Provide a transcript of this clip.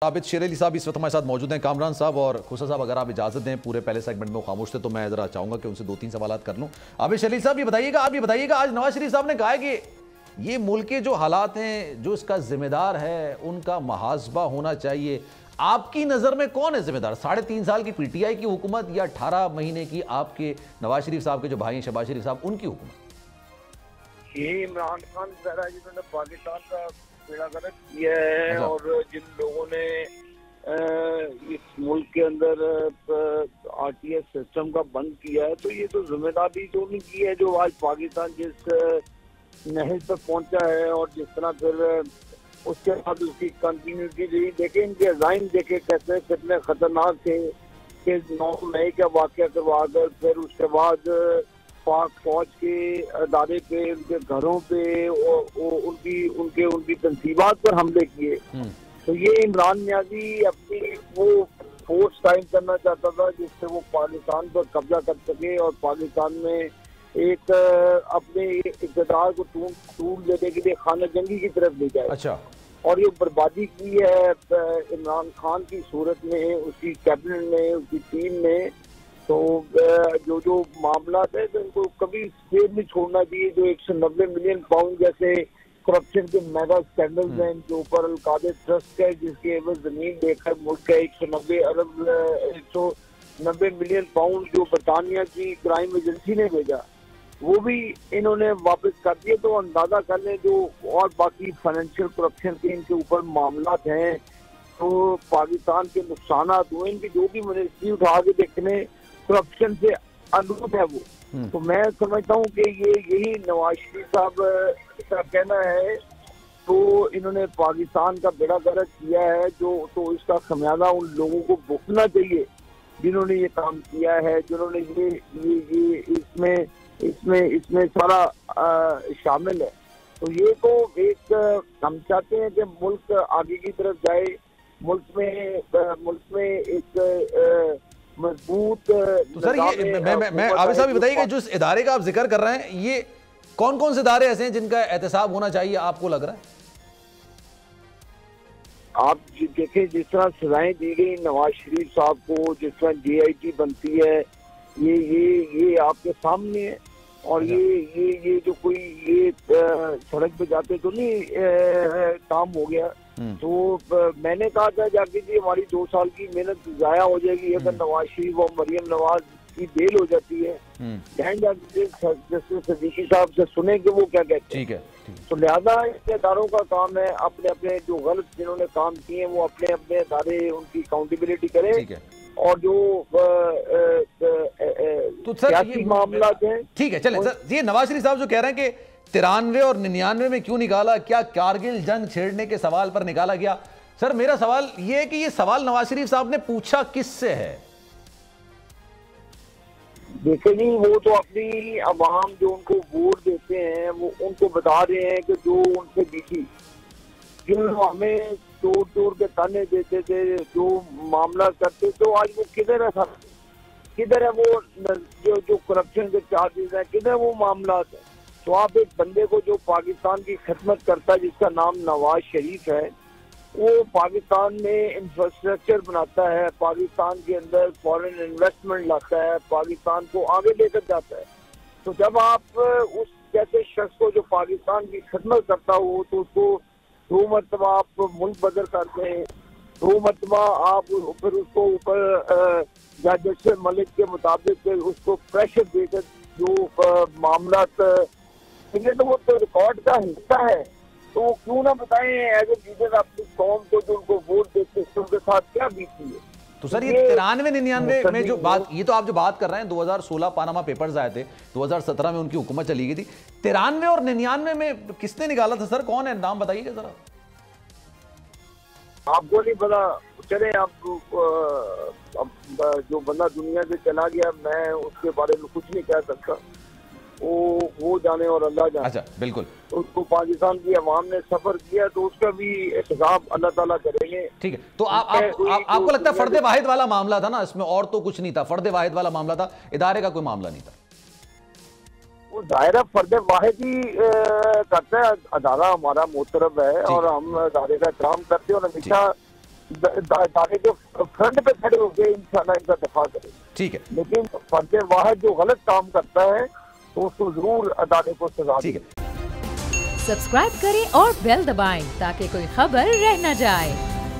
आबिद शेर अली साहब इस वक्त हमारे साथ मौजूद हैं। कामरान साहब और खुसा साहब, अगर आप इजाजत दें, पूरे पहले सेगमेंट में खामोश थे तो मैं जरा चाहूंगा कि उनसे दो तीन सवाल कर लूं। आबिद शेर अली साहब, आप ये बताइएगा, आज नवाज शरीफ साहब ने कहा है कि ये मुल्क के जो हालात हैं, जो इसका जिम्मेदार है उनका मुहासबा होना चाहिए। आपकी नजर में कौन है जिम्मेदार? 3.5 साल की पीटीआई की हुकूमत या 18 महीने की आपके नवाज शरीफ साहब के जो भाई हैं शहबाज शरीफ साहब, उनकी हुकूमत? ये इमरान खान जिन्होंने पाकिस्तान का बेड़ा गर्क किया है और जिन लोगों ने इस मुल्क के अंदर आरटीएस सिस्टम का बंद किया है, तो ये तो जिम्मेदारी जो उनकी है, जो आज पाकिस्तान जिस नहज पर पहुंचा है और जिस तरह फिर उसके बाद उसकी कंटिन्यूटी रही। देखे इनके अजाइम देखे कैसे कितने खतरनाक थे कि 9 मई का वाक़या करवाकर फिर उसके बाद पाक फौज के अदारे पे, उनके घरों पे उनकी तनसीबात पर हमले किए। तो ये इमरान नियाजी अपनी वो फोर्स कायम करना चाहता था जिससे वो पाकिस्तान पर कब्जा कर सके और पाकिस्तान में एक अपने इक़्तिदार को टूट देने के लिए खाना जंगी की तरफ ले जाए। अच्छा। और ये बर्बादी की है इमरान खान की सूरत में, उसकी कैबिनेट में, उसकी टीम ने। तो जो मामला है तो इनको कभी स्टेज नहीं छोड़ना चाहिए। जो 190 मिलियन पाउंड जैसे करप्शन के मेगा स्कैंडल्स हैं, जो ऊपर अलकादे ट्रस्ट है जिसके एवज जमीन देकर मुल्क का 190 मिलियन पाउंड जो बरतानिया की क्राइम एजेंसी ने भेजा, वो भी इन्होंने वापस कर दिए। तो अंदाजा कर लें जो और बाकी फाइनेंशियल करप्शन के इनके ऊपर मामला हैं, तो पाकिस्तान के नुकसान हुए इनकी जो भी मिनिस्ट्री उठा के देखने करप्शन से अनुरूप है वो। तो मैं समझता हूँ कि यही नवाज शरीफ साहब का कहना है। तो इन्होंने पाकिस्तान का बेड़ा गर्क किया है, जो तो इसका खमियाजा उन लोगों को भुगतना चाहिए जिन्होंने ये काम किया है, जिन्होंने ये इसमें सारा शामिल है। तो ये तो एक हम चाहते हैं कि मुल्क आगे की तरफ जाए, मुल्क में एक मजबूत। तो सर ये मैं आबिद साहब बताइए कि जो इस इदारे का आप जिक्र कर रहे हैं, ये कौन कौन से इदारे ऐसे हैं जिनका एहतसाब होना चाहिए आपको लग रहा है? आप देखें जिस तरह सजाएं दी गई नवाज शरीफ साहब को, जिस तरह JIT बनती है, ये आपके सामने है। और ये जो कोई ये सड़क पे जाते तो नहीं काम हो गया। तो मैंने कहा था जाके जी हमारी 2 साल की मेहनत जाया हो जाएगी अगर नवाज शरीफ और मरियम नवाज की बेल हो जाती है। जस्टिस सदीकी साहब से सुने कि वो क्या कहते हैं। ठीक है। तो लिहाजा इन इदारों का काम है अपने अपने जो गलत जिन्होंने काम किए हैं वो अपने अपने इदारे उनकी अकाउंटेबिलिटी करें। ठीक है। और जो तो सर ये मामला है, ठीक है, चले सर। ये नवाज शरीफ साहब जो कह रहे हैं कि 93 और 99 में क्यों निकाला, क्या कारगिल जंग छेड़ने के सवाल पर निकाला गया? सर मेरा सवाल ये है कि ये सवाल नवाज शरीफ साहब ने पूछा किससे है? देखिए जी, वो तो अपनी अवाम जो उनको वोट देते हैं वो उनको बता रहे हैं कि जो उनसे बीती, जो हमें तोड़ के ताने देते थे, जो मामला करते, तो आज वो किधर है? किधर है वो जो करप्शन के चार्जेस हैं, किधर वो मामला है? तो आप एक बंदे को जो पाकिस्तान की खिदमत करता है जिसका नाम नवाज शरीफ है, वो पाकिस्तान में इंफ्रास्ट्रक्चर बनाता है, पाकिस्तान के अंदर फॉरेन इन्वेस्टमेंट लाता है, पाकिस्तान को आगे लेकर जाता है। तो जब आप उस जैसे शख्स को जो पाकिस्तान की खिदमत करता हो तो उसको 2 मरतबा आप मुल्क बदल करते हैं, 2 मरतबा आप फिर उसको ऊपर जस्टिस मलिक के मुताबिक उसको प्रेशर देकर जो मामला, तो वो तो रिकॉर्ड का हिस्सा है। तो क्यों ना बताएं एज ए लीडर अपनी कौम को जो उनको वोट देते हैं उनके साथ क्या बीती है। तो सर ये 93-99 में जो बात, ये तो आप जो बात कर रहे हैं 2016 पानामा पेपर्स आए थे, 2017 में उनकी हुकूमत चली गई थी, 93 और 99 में किसने निकाला था सर? कौन है, नाम बताइएगा जरा। आपको नहीं पता? चले आप जो बंदा दुनिया से चला गया, मैं उसके बारे में कुछ नहीं कह सकता, वो जाने और अल्लाह जाने। अच्छा, बिल्कुल। तो उसको पाकिस्तान की अवाम ने सफर किया तो उसका भी हिसाब अल्लाह ताला करेंगे। ठीक है। तो आपको लगता है फर्दे वाहिद वाला मामला था ना इसमें, और तो कुछ नहीं था? फर्दे वाहिद वाला मामला था, इदारे का कोई मामला नहीं था। वो दायरा फर्दे वाहिद ही करता है, अदारा हमारा मोहतरम है और हम अदारे का काम करते हैं और हमेशा अदारे के फ्रंट पे खड़े होकर इंशाल्लाह इनका दफा करें। ठीक है, लेकिन फर्द वाहिद जो गलत काम करता है तो उसको जरूर अदारे को सजा। ठीक है। सब्सक्राइब करें और बेल दबाएं ताकि कोई खबर रह न जाए।